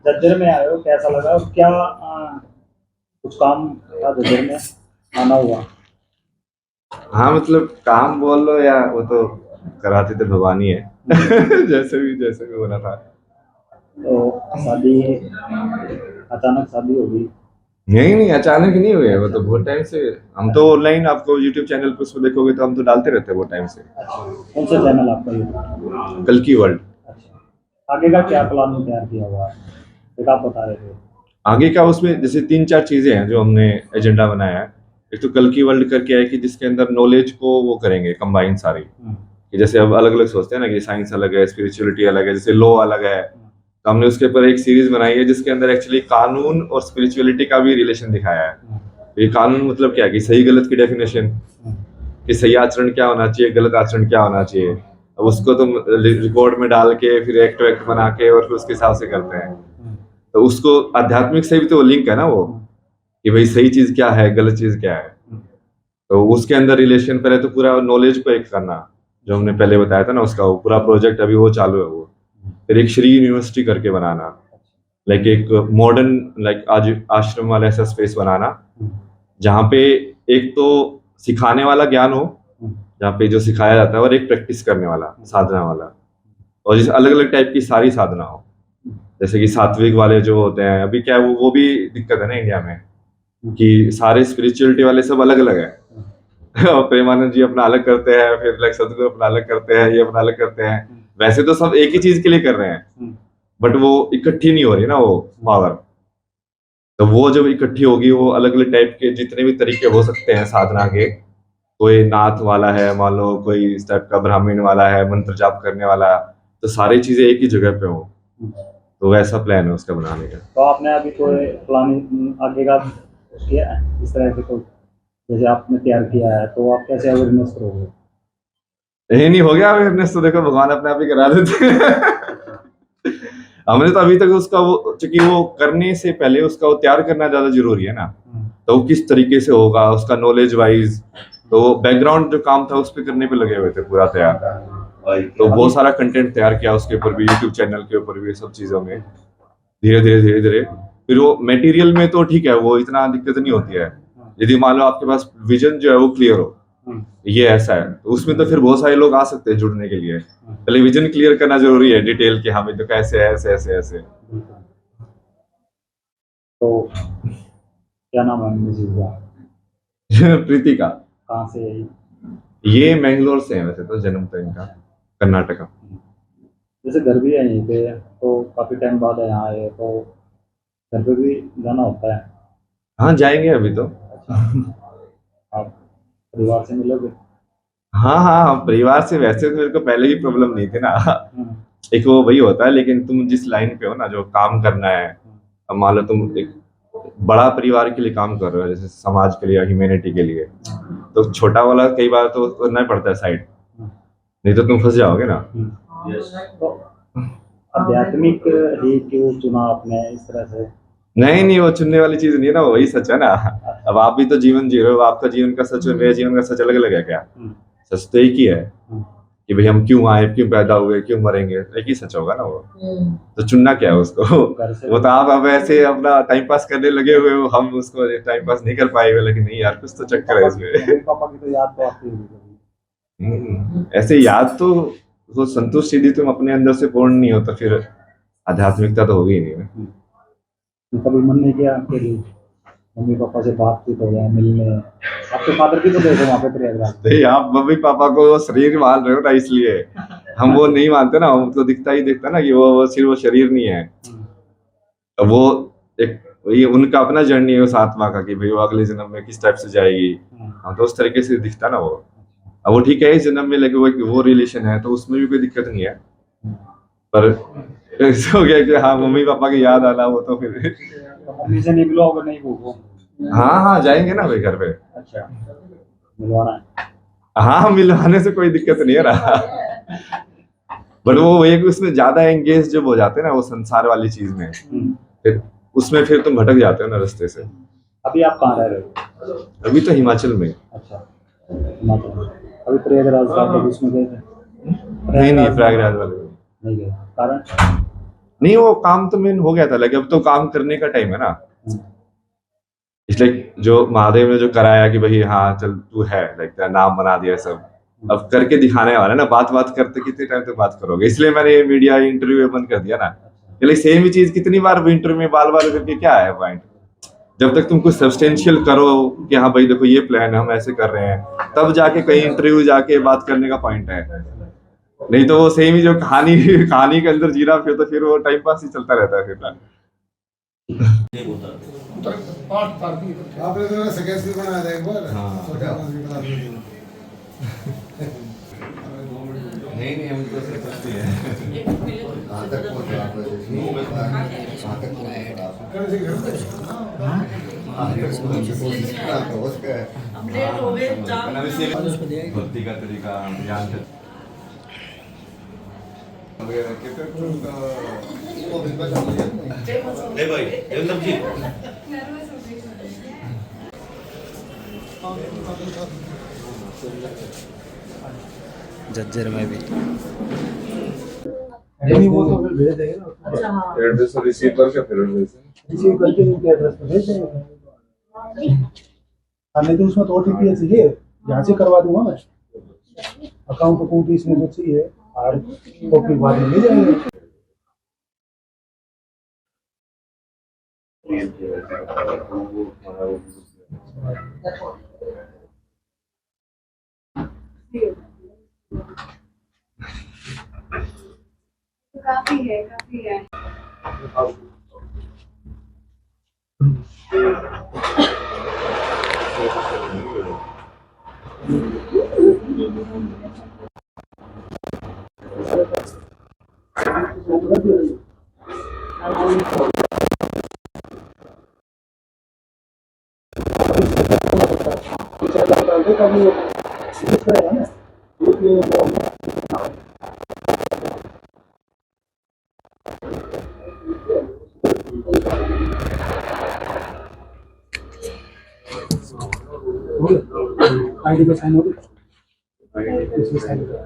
झज्जर में आए हो, कैसा लगा और क्या कुछ काम था झज्जर में, आना हुआ? हाँ मतलब काम बोल लो या वो तो कराते थे भगवान ही है। जैसे भी होना था। तो शादी, अचानक शादी हो गई? नहीं अचानक नहीं हुए, वो तो बहुत टाइम से। हम तो ऑनलाइन आपको यूट्यूब चैनल पर उसमें देखोगे तो हम तो डालते रहते हैं बहुत टाइम से। अच्छा, कौन सा चैनल आपका ये? कल की वर्ल्ड। अच्छा, आगे का क्या प्लान तैयार किया हुआ है, एक आप बता रहे थे? आगे का उसमें जैसे 3-4 चीजें हैं जो हमने एजेंडा बनाया है। एक तो कल की वर्ल्ड करके है कि जिसके अंदर नॉलेज को वो करेंगे कंबाइन सारी, कि जैसे अब अलग अलग सोचते हैं ना कि साइंस अलग है, स्पिरिचुअलिटी अलग है, जैसे लॉ अलग है। तो हमने उसके ऊपर एक सीरीज बनाई है जिसके अंदर एक्चुअली कानून और स्पिरिचुअलिटी का भी रिलेशन दिखाया है। ये कानून मतलब क्या, कि सही गलत की डेफिनेशन, कि सही आचरण क्या होना चाहिए, गलत आचरण क्या होना चाहिए। अब उसको तुम रिकॉर्ड में डाल के फिर एक्ट वैक्ट बना के और फिर उसके हिसाब से करते हैं। तो उसको आध्यात्मिक से भी तो लिंक है ना वो, कि भाई सही चीज क्या है, गलत चीज क्या है। तो उसके अंदर रिलेशन पहले तो पूरा नॉलेज को एक करना, जो हमने पहले बताया था ना उसका, वो पूरा प्रोजेक्ट अभी वो चालू है वो। फिर एक श्री यूनिवर्सिटी करके बनाना, लाइक एक मॉडर्न, लाइक आज आश्रम वाला ऐसा स्पेस बनाना जहाँ पे एक तो सिखाने वाला ज्ञान हो, जहाँ पे जो सिखाया जाता है, और एक प्रैक्टिस करने वाला, साधना वाला। और जिस अलग अलग टाइप की सारी साधना हो, जैसे कि सात्विक वाले जो होते हैं, अभी क्या है वो भी दिक्कत है ना इंडिया में, कि सारे स्पिरिचुअलिटी वाले सब अलग अलग है। और प्रेमानंद जी अपना अलग करते हैं, फिर लाइक सदगुरु अपना अलग करते हैं, ये अपना अलग करते हैं। वैसे तो सब एक ही चीज के लिए कर रहे हैं, बट वो इकट्ठी नहीं हो रही ना वो पावर। तो वो जब इकट्ठी होगी, वो अलग अलग टाइप के जितने भी तरीके हो सकते हैं साधना के, कोई नाथ वाला है मान लो, कोई इस टाइप का ब्राह्मण वाला है, मंत्र जाप करने वाला, तो सारी चीजें एक ही जगह पे हो। तो वैसा प्लान है उसका बनाने का। तो आपने अभी कोई प्लानिंग आगे का किया है इस तरह के? तो जैसे आपने तैयार किया है तो आप कैसे अवेयरनेस करोगे? यही नहीं हो गया अवेयरनेस तो देखो भगवान अपने आप ही करा देते हैं। हमने तो अभी तक उसका वो, चूंकि वो करने से पहले उसका वो तैयार करना ज्यादा जरूरी है ना। तो वो किस तरीके से होगा उसका नॉलेज वाइज, तो बैकग्राउंड जो काम था उस पर करने पे लगे हुए थे पूरा तैयार। तो बहुत सारा कंटेंट तैयार किया उसके ऊपर भी, यूट्यूब चैनल के ऊपर भी, सब चीजों में धीरे धीरे फिर वो मटेरियल में तो ठीक है, वो इतना दिक्कत नहीं होती है। यदि मान लो आपके पास विजन जो है वो क्लियर हो, ये ऐसा है, तो उसमें तो फिर बहुत सारे लोग आ सकते हैं जुड़ने के लिए। पहले विजन क्लियर करना जरूरी है डिटेल के, हाँ भाई तो कैसे है, ऐसे ऐसे ऐसे। तो क्या नाम है मिसेज का? प्रीति का। कहाँ से है ये? ये मैंगलोर से है वैसे तो, जन्म तो इनका कर्नाटका। जैसे घर भी है यहीं पे, तो काफी टाइम बाद यहाँ आए, तो घर पे भी जाना होता है? हाँ जाएंगे अभी तो। अच्छा, आप परिवार से मिलोगे? हाँ परिवार से वैसे तो मेरे को पहले ही प्रॉब्लम नहीं थी ना। एक वो वही होता है, लेकिन तुम जिस लाइन पे हो ना, जो काम करना है, अब मान लो तुम एक बड़ा परिवार के लिए काम कर रहे हो, जैसे समाज के लिए, ह्यूमैनिटी के लिए, तो छोटा वाला कई बार तो करना ही पड़ता है साइड, नहीं तो तुम फंस जाओगे ना। तो आध्यात्मिक ही क्यों चुना आपने इस तरह से? नहीं वो चुनने वाली चीज नहीं है ना, वही सच है ना। अब आप भी तो जीवन जी रहे हो, आपका जीवन का सच और मेरे जीवन का सच अलग अलग है क्या? सच तो एक ही है, कि भाई हम क्यों आए, क्यों पैदा हुए, क्यों मरेंगे, एक ही सच होगा ना वो। तो चुनना क्या है उसको? वो तो आप अब ऐसे अपना टाइम पास करने लगे हुए हो, हम उसको टाइम पास नहीं कर पाएंगे, लेकिन नहीं यार कुछ तो चक्कर है इसमें। पापा की तो याद तो आती होगी? ऐसे याद तो, वो संतुष्ट यदि तुम अपने अंदर से पूर्ण नहीं हो तो फिर आध्यात्मिकता तो होगी ही नहीं ना। कभी मन नहीं किया आपके लिए मम्मी पापा से बातचीत हो जाए, मिलने? आपके फादर की तो देखो वहाँ पे प्रयागराज। नहीं आप मम्मी पापा को शरीर मान रहे हो ना, इसलिए हम वो नहीं मानते ना, हमको दिखता ही दिखता ना कि वो सिर्फ वो शरीर नहीं है। तो वो एक, ये उनका अपना जर्नी है उस आत्मा का, कि भाई वो अगले जन्म में किस टाइप से जाएगी। हाँ तो उस तरीके से दिखता ना वो। अब वो ठीक है इस जन्म में लगे वो रिलेशन है, तो उसमें भी कोई दिक्कत नहीं है। पर ऐसा हो गया कि हाँ मम्मी पापा की याद आना, वो तो फिर। मम्मी से नहीं मिलोगे? नहीं भूखो? हाँ जाएंगे ना भाई घर पे। अच्छा, मिलवाना है? हाँ मिलवाने से कोई दिक्कत नहीं है ना। बट वो एक उसमें ज्यादा एंगेज जब हो जाते हैं ना वो संसार वाली चीज में, फिर उसमें फिर तुम भटक जाते हो ना रास्ते से। अभी आप कहाँ रह रहे हो? अभी तो हिमाचल में। अच्छा, हिमाचल में। अभी प्रयागराज का कभी उसमें गए थे? नहीं प्रयागराज वाले में। नहीं गए, कारण? नहीं वो काम तो मेन हो गया था, लेकिन अब तो काम करने का टाइम है ना, इसलिए जो महादेव ने जो कराया कि भाई हाँ चल तू है, लाइक तेरा नाम बना दिया सब, अब करके दिखाने वाला है ना, बात बात करते कितने टाइम तक बात करोगे, इसलिए मैंने ये मीडिया इंटरव्यू बंद कर दिया ना, लाइक सेम ही चीज कितनी बार इंटरव्यू में बाल बाल करके क्या है पॉइंट, जब तक तुम कुछ सब्सटेंशियल करो कि हाँ भाई देखो ये प्लान है हम ऐसे कर रहे हैं, तब जाके कहीं इंटरव्यू जाके बात करने का पॉइंट है, नहीं तो वो सेम ही जो कहानी कहानी के अंदर जीरा फिर तो फिर वो टाइम पास ही चलता रहता है फिर ना। आपने तो स्केच भी बनाया था एक बार। नहीं हम तो सिर्फ करते हैं। कहाँ तक पहुँचे आप वैसे? कहाँ तक पहुँचे आप? कहाँ से घर तक? कहाँ तक पहुँचे? तो उसका है। अपडेट हो गए चार भक्ति का तरीका ज्ञान का ले भाई एकदम जी जज्जर में भी नहीं वो तो फिर भेज देंगे ना। अच्छा हाँ एड्रेस रिसीव करके फिर रिसीव करके उनके एड्रेस पे भेज देंगे। हाँ नहीं तो उसमें तो OTP चाहिए, यहाँ से करवा दूंगा मैं, अकाउंट को इसमें जो चाहिए और कॉपी बाद में ले जाएंगे। काफी है आईडी पे साइन हो गया, इसमें साइन हो गया।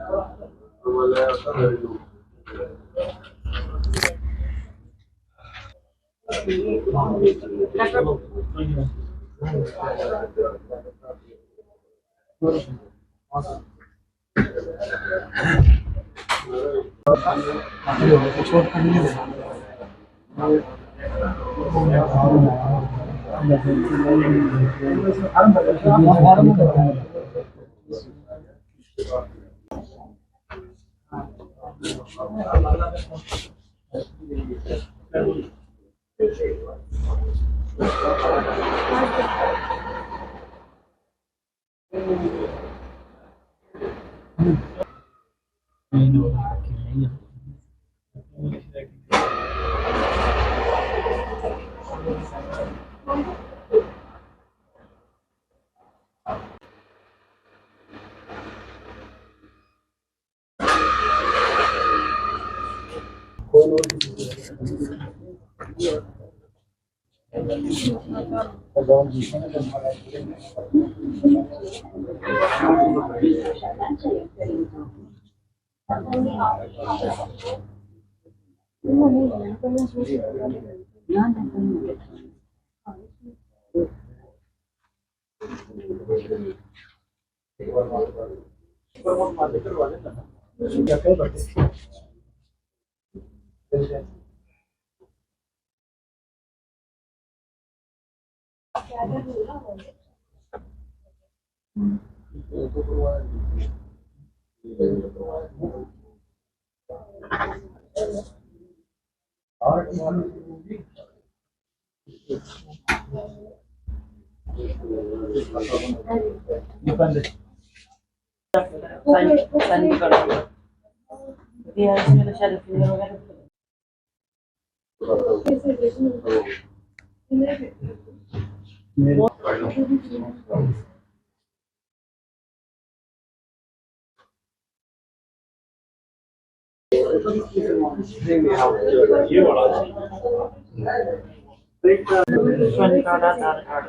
साइन कर दिया इसमें तो शायद फिंगर वगैरह पैन कार्ड आधार कार्ड